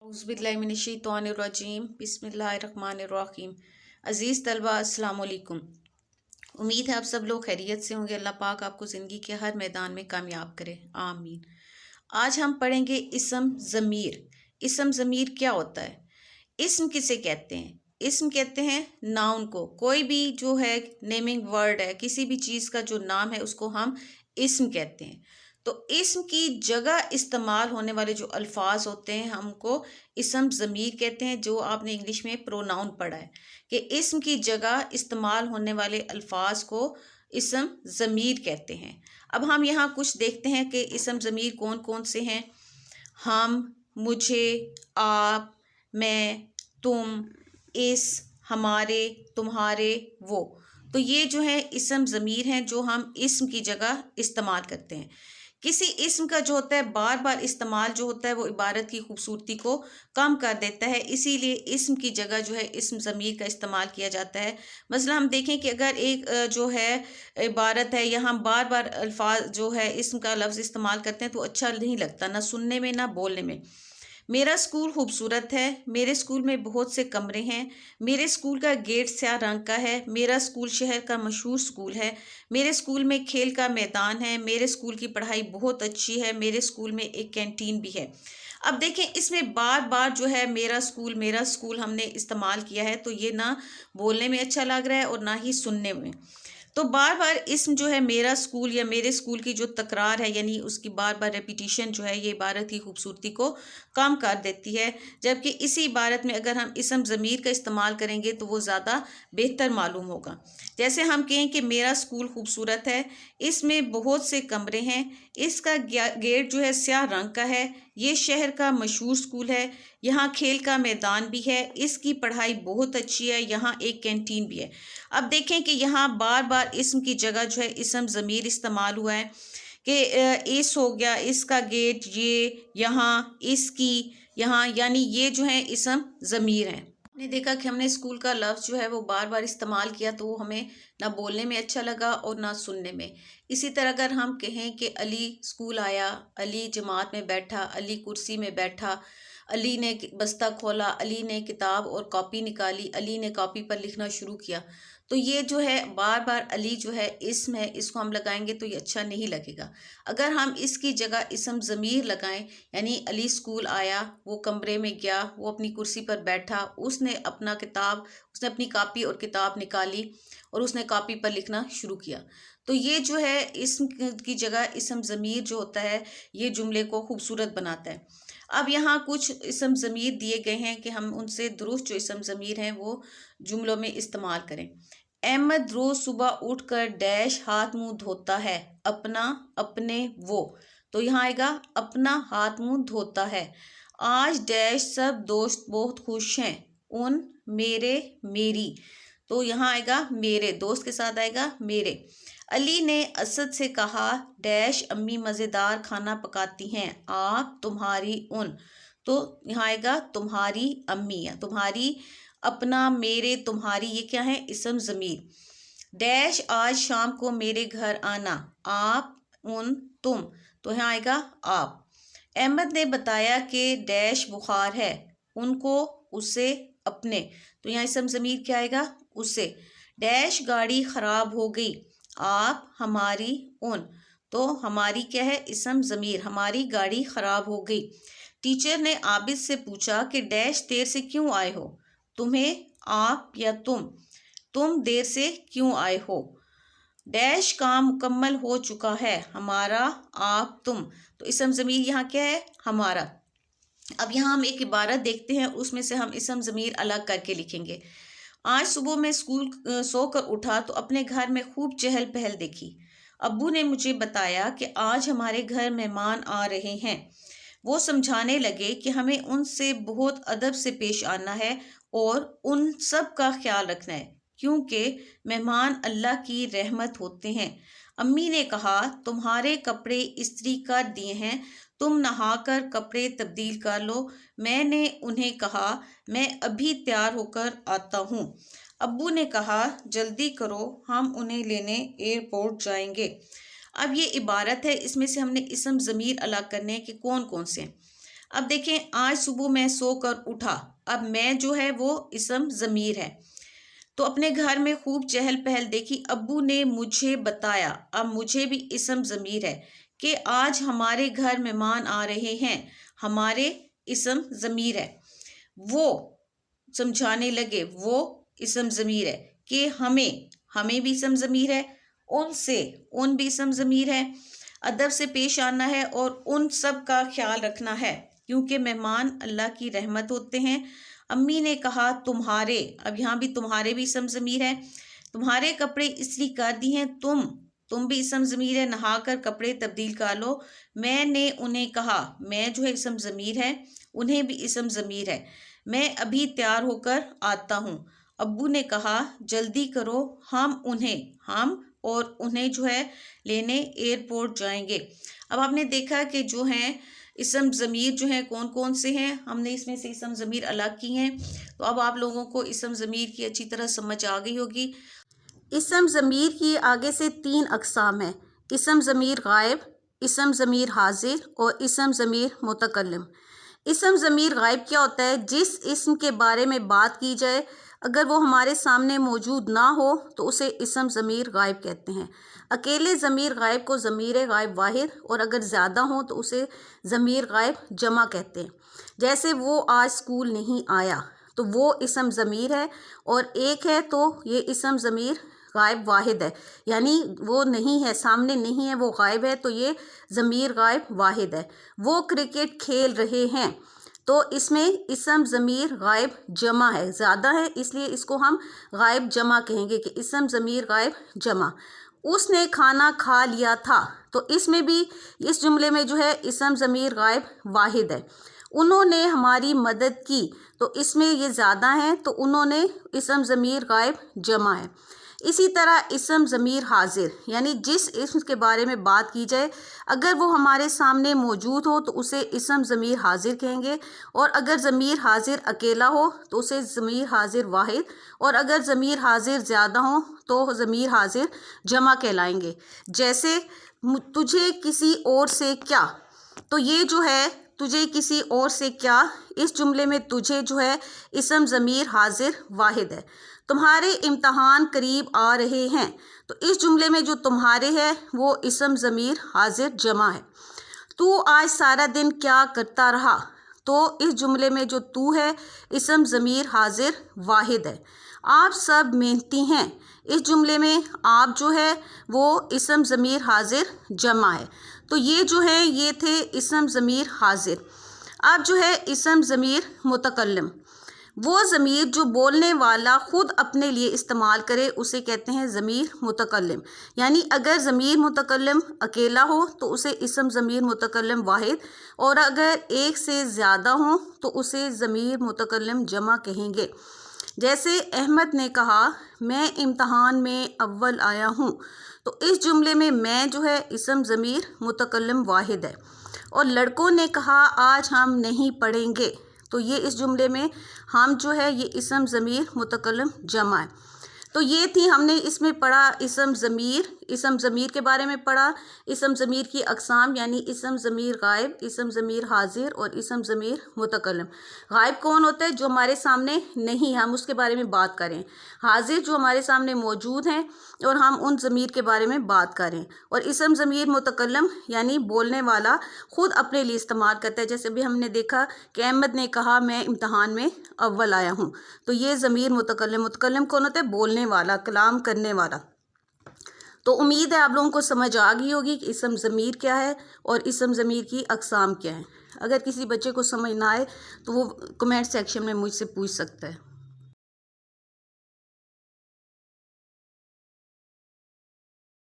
औज़ुबिल्लाहिमिनश्शैतानिर्रजीम बिस्मिल्लाहिर्रहमानिर्रहीम। अज़ीज़ तलबा अस्सलाम वालेकुम। उम्मीद है आप सब लोग खैरियत से होंगे। अल्लाह पाक आपको ज़िंदगी के हर मैदान में कामयाब करे, आमीन। आज हम पढ़ेंगे इसम ज़मीर। इसम ज़मीर क्या होता है? इसम किसे कहते हैं? इसम कहते हैं नाउन को। कोई भी जो है नेमिंग वर्ड है, किसी भी चीज़ का जो नाम है उसको हम इसम कहते हैं। तो इसम की जगह इस्तेमाल होने वाले जो अल्फाज होते हैं हमको इसम ज़मीर कहते हैं। जो आपने इंग्लिश में प्रोनाउन पढ़ा है कि इसम की जगह इस्तेमाल होने वाले अल्फाज को इसम ज़मीर कहते हैं। अब हम यहाँ कुछ देखते हैं कि इसम ज़मीर कौन कौन से हैं। हम, मुझे, आप, मैं, तुम, इस, हमारे, तुम्हारे, वो। तो ये जो है इसम ज़मीर हैं जो हम इसम की जगह इस्तेमाल करते हैं। किसी इसम का जो होता है बार बार इस्तेमाल जो होता है वो इबारत की खूबसूरती को कम कर देता है, इसीलिए इसम की जगह जो है इसम ज़मीर का इस्तेमाल किया जाता है। मसला हम देखें कि अगर एक जो है इबारत है, यहाँ बार बार अल्फाज जो है इसम का लफ्ज़ इस्तेमाल करते हैं तो अच्छा नहीं लगता, ना सुनने में ना बोलने में। मेरा स्कूल खूबसूरत है। मेरे स्कूल में बहुत से कमरे हैं। मेरे स्कूल का गेट स्याह रंग का है। मेरा स्कूल शहर का मशहूर स्कूल है। मेरे स्कूल में खेल का मैदान है। मेरे स्कूल की पढ़ाई बहुत अच्छी है। मेरे स्कूल में एक कैंटीन भी है। अब देखें इसमें बार बार जो है मेरा स्कूल हमने इस्तेमाल किया है, तो ये ना बोलने में अच्छा लग रहा है और ना ही सुनने में। तो बार बार इसम जो है मेरा स्कूल या मेरे स्कूल की जो तकरार है, यानी उसकी बार बार रेपिटिशन जो है ये इबारत की खूबसूरती को कम कर देती है। जबकि इसी इबारत में अगर हम इसम ज़मीर का इस्तेमाल करेंगे तो वो ज़्यादा बेहतर मालूम होगा। जैसे हम कहें कि मेरा स्कूल खूबसूरत है, इसमें बहुत से कमरे हैं, इसका गेट जो है स्याह रंग का है, ये शहर का मशहूर स्कूल है, यहाँ खेल का मैदान भी है, इसकी पढ़ाई बहुत अच्छी है, यहाँ एक कैंटीन भी है। अब देखें कि यहाँ बार बार इसम की जगह जो है इसम ज़मीर इस्तेमाल हुआ है कि इस हो गया, इसका गेट, ये, यहाँ, इसकी, यहाँ, यानी ये जो है इसम ज़मीर है। हमने देखा कि हमने स्कूल का लफ्ज़ जो है वो बार बार इस्तेमाल किया तो वो हमें ना बोलने में अच्छा लगा और ना सुनने में। इसी तरह अगर हम कहें कि अली स्कूल आया, अली जमात में बैठा, अली कुर्सी में बैठा, अली ने बस्ता खोला, अली ने किताब और कॉपी निकाली, अली ने कॉपी पर लिखना शुरू किया, तो ये जो है बार बार अली जो है इसम है, इसको हम लगाएंगे तो ये अच्छा नहीं लगेगा। अगर हम इसकी जगह इसम ज़मीर लगाएं, यानी अली स्कूल आया, वो कमरे में गया, वो अपनी कुर्सी पर बैठा, उसने अपनी कॉपी और किताब निकाली और उसने कॉपी पर लिखना शुरू किया, तो ये जो है इसम की जगह इसम ज़मीर जो होता है ये जुमले को खूबसूरत बनाता है। अब यहाँ कुछ इसम ज़मीर दिए गए हैं कि हम उनसे दुरुस्त जो इसम ज़मीर हैं वो जुमलों में इस्तेमाल करें। अहमद रोज़ सुबह उठकर डैश हाथ मुंह धोता है, अपना, अपने, वो। तो यहाँ आएगा अपना हाथ मुंह धोता है। आज डैश सब दोस्त बहुत खुश हैं, उन, मेरे, मेरी। तो यहाँ आएगा मेरे, दोस्त के साथ आएगा मेरे। अली ने असद से कहा डैश अम्मी मज़ेदार खाना पकाती हैं, आप, तुम्हारी, उन। तो यहाँ आएगा तुम्हारी अम्मी या तुम्हारी, अपना, मेरे, तुम्हारी, ये क्या है इसम ज़मीर। डैश आज शाम को मेरे घर आना, आप, उन, तुम। तो यहाँ आएगा आप। अहमद ने बताया कि डैश बुखार है, उनको, उसे, अपने। तो यहाँ इसम ज़मीर क्या आएगा उसे। डैश गाड़ी ख़राब हो गई, आप, हमारी, उन। तो हमारी क्या है इसम ज़मीर, हमारी गाड़ी ख़राब हो गई। टीचर ने आबिद से पूछा कि डैश देर से क्यों आए हो, तुम्हें, आप या तुम देर से क्यों आए हो। डैश काम मुकम्मल हो चुका है, हमारा, आप, तुम। तो इसम ज़मीर यहाँ क्या है हमारा। अब यहाँ हम एक इबारत देखते हैं, उसमें से हम इसम ज़मीर अलग करके लिखेंगे। आज सुबह मैं स्कूल सोकर उठा तो अपने घर में खूब चहल पहल देखी। अब्बू ने मुझे बताया कि आज हमारे घर मेहमान आ रहे हैं। वो समझाने लगे कि हमें उनसे बहुत अदब से पेश आना है और उन सब का ख्याल रखना है, क्योंकि मेहमान अल्लाह की रहमत होते हैं। अम्मी ने कहा तुम्हारे कपड़े इस्त्री कर दिए हैं, तुम नहाकर कपड़े तब्दील कर लो। मैंने उन्हें कहा मैं अभी तैयार होकर आता हूँ। अब्बू ने कहा जल्दी करो, हम उन्हें लेने एयरपोर्ट जाएंगे। अब ये इबारत है, इसमें से हमने इसम ज़मीर अलग करने हैं कि कौन कौन से हैं। अब देखें, आज सुबह मैं सोकर उठा। अब मैं जो है वो इसम ज़मीर है। तो अपने घर में खूब चहल पहल देखी, अब्बू ने मुझे बताया। अब मुझे भी इसम ज़मीर है कि आज हमारे घर मेहमान आ रहे हैं। हमारे इसम ज़मीर है। वो समझाने लगे, वो इसम ज़मीर है कि हमें, हमें भी इसम ज़मीर है, उनसे, उन भी इसम ज़मीर है। अदब से पेश आना है और उन सब का ख्याल रखना है, क्योंकि मेहमान अल्लाह की रहमत होते हैं। अम्मी ने कहा तुम्हारे, अब यहाँ भी तुम्हारे भी इसम ज़मीर है। तुम्हारे कपड़े इसलिए कर दी हैं, तुम भी इसम ज़मीर है, नहाकर कपड़े तब्दील कर लो। मैंने उन्हें कहा, मैं जो है इसम ज़मीर है, उन्हें भी इसम ज़मीर है, मैं अभी तैयार होकर आता हूँ। अब्बू ने कहा जल्दी करो, हम और उन्हें जो है लेने एयरपोर्ट जाएंगे। अब आपने देखा कि जो हैं इसम ज़मीर जो है कौन कौन से हैं, हमने इसमें से इसम ज़मीर अलग की हैं। तो अब आप लोगों को इसम ज़मीर की अच्छी तरह समझ आ गई होगी। इसम ज़मीर की आगे से 3 अक़साम हैं: इसम ज़मीर गायब, इसम ज़मीर हाजिर और इसम ज़मीर मुतकल्लिम। इसम ज़मीर गायब क्या होता है? जिस इसम के बारे में बात की जाए, अगर वो हमारे सामने मौजूद ना हो तो उसे इसम ज़मीर गायब कहते हैं। अकेले ज़मीर गायब को ज़मीर गायब वाहिद, और अगर ज़्यादा हो तो उसे ज़मीर गायब जमा कहते हैं। जैसे वो आज स्कूल नहीं आया, तो वो इसम ज़मीर है, और एक है तो ये इसम ज़मीर गायब वाहिद है, यानी वो नहीं है, सामने नहीं है, वो गायब है, तो ये ज़मीर गायब वाहिद है। वो क्रिकेट खेल रहे हैं, तो इसमें इसम ज़मीर गायब जमा है, ज़्यादा है, इसलिए इसको हम गायब जमा कहेंगे कि इसम ज़मीर गायब जमा। उसने खाना खा लिया था, तो इसमें भी, इस जुमले में जो है इसम ज़मीर गायब वाहिद है। उन्होंने हमारी मदद की, तो इसमें ये ज़्यादा है, तो उन्होंने इसम ज़मीर गायब जमा है। इसी तरह इसम ज़मीर हाजिर, यानी जिस इसम के बारे में बात की जाए, अगर वो हमारे सामने मौजूद हो तो उसे इसम ज़मीर हाजिर कहेंगे, और अगर ज़मीर हाजिर अकेला हो तो उसे ज़मीर हाजिर वाहिद, और अगर ज़मीर हाजिर ज़्यादा हो तो ज़मीर हाजिर जमा कहलाएंगे। जैसे तुझे किसी और से क्या, तो ये जो है तुझे किसी और से क्या, इस जुमले में तुझे जो है इसम ज़मीर हाजिर वाहिद है। तुम्हारे इम्तहान करीब आ रहे हैं, तो इस जुमले में जो तुम्हारे है वो इसम ज़मीर हाजिर जमा है। तू आज सारा दिन क्या करता रहा, तो इस जुमले में जो तू है इसम ज़मीर हाजिर वाहिद है। आप सब मेहनती हैं, इस जुमले में आप जो है वो इसम ज़मीर हाजिर जमा है। तो ये जो है ये थे इसम ज़मीर हाजिर। अब जो है इसम ज़मीर मुतकल्लिम, वो ज़मीर जो बोलने वाला ख़ुद अपने लिए इस्तेमाल करे उसे कहते हैं ज़मीर मुतकल्लिम। यानी अगर ज़मीर मुतकल्लिम अकेला हो तो उसे इसम ज़मीर मुतकल्लिम वाहिद, और अगर एक से ज़्यादा हो तो उसे ज़मीर मुतकल्लिम जमा कहेंगे। जैसे अहमद ने कहा मैं इम्तहान में अव्वल आया हूँ, तो इस जुमले में मैं जो है इसम ज़मीर मुतकल्लिम वाहिद है। और लड़कों ने कहा आज हम नहीं पढ़ेंगे, तो ये इस जुमले में हम जो है ये इसम ज़मीर मुतकल्लिम जमा है। तो ये थी, हमने इसमें पढ़ा इसम ज़मीर के बारे में पढ़ा, इसम ज़मीर की अक़साम, यानी इसम ज़मीर गायब, इसम ज़मीर हाजिर और इसम ज़मीर मुतकल्लिम। गायब कौन होता है? जो हमारे सामने नहीं, हम उसके बारे में बात करें। हाजिर जो हमारे सामने मौजूद हैं और हम उन ज़मीर के बारे में बात करें। और इसम ज़मीर मुतकल्लिम यानी बोलने वाला ख़ुद अपने लिए इस्तेमाल करता है। जैसे भी हमने देखा कि अहमद ने कहा मैं इम्तहान में अव्वल आया हूँ, तो ये ज़मीर मुतकल्लिम कौन होता है? बोलने वाला, कलाम करने वाला। तो उम्मीद है आप लोगों को समझ आ गई होगी कि इसम ज़मीर क्या है और इसम ज़मीर की अक़साम क्या है। अगर किसी बच्चे को समझ ना आए तो वो कमेंट सेक्शन में मुझसे पूछ सकता है।